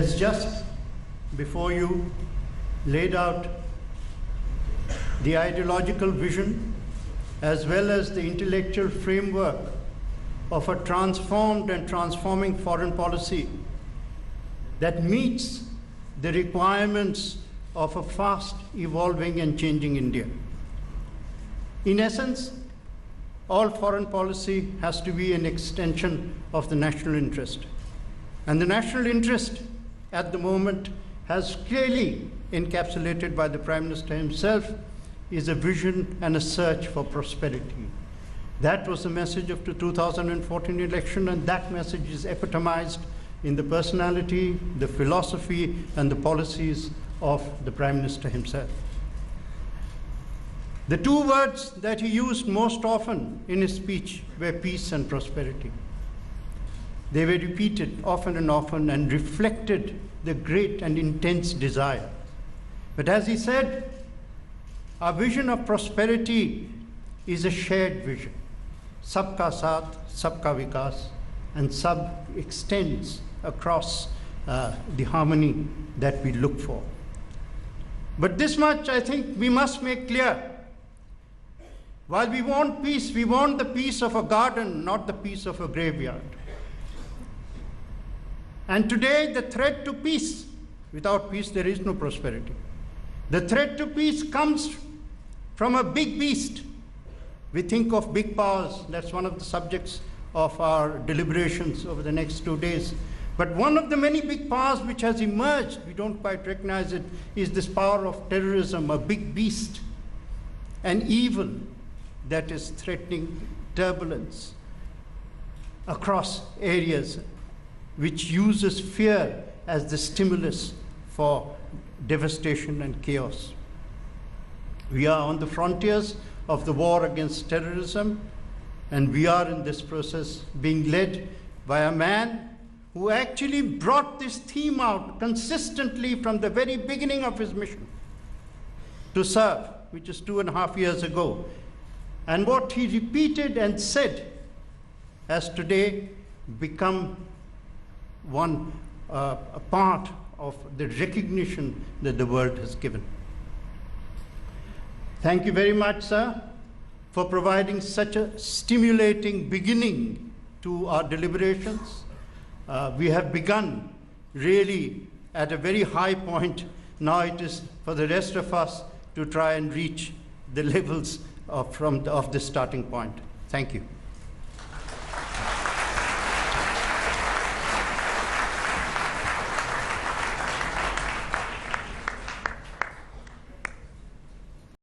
has just before you laid out the ideological vision as well as the intellectual framework of a transformed and transforming foreign policy that meets the requirements of a fast evolving and changing India. In essence, all foreign policy has to be an extension of the national interest. And the national interest at the moment, has clearly encapsulated by the Prime Minister himself, is a vision and a search for prosperity. That was the message of the 2014 election, and that message is epitomized in the personality, the philosophy, and the policies of the Prime Minister himself. The two words that he used most often in his speech were peace and prosperity. They were repeated often and often and reflected the great and intense desire. But as he said, our vision of prosperity is a shared vision. Sabka saath, sabka vikas, and sab extends across the harmony that we look for. But this much I think we must make clear. While we want peace, we want the peace of a garden, not the peace of a graveyard. And today the threat to peace, without peace there is no prosperity. The threat to peace comes from a big beast. We think of big powers, that's one of the subjects of our deliberations over the next 2 days. But one of the many big powers which has emerged, we don't quite recognize it, is this power of terrorism, a big beast, an evil that is threatening turbulence across areas, which uses fear as the stimulus for devastation and chaos. We are on the frontiers of the war against terrorism, and we are in this process being led by a man who actually brought this theme out consistently from the very beginning of his mission to serve, which is 2.5 years ago. And what he repeated and said has today become a part of the recognition that the world has given. Thank you very much, sir, for providing such a stimulating beginning to our deliberations. We have begun really at a very high point. Now it is for the rest of us to try and reach the levels of the starting point. Thank you.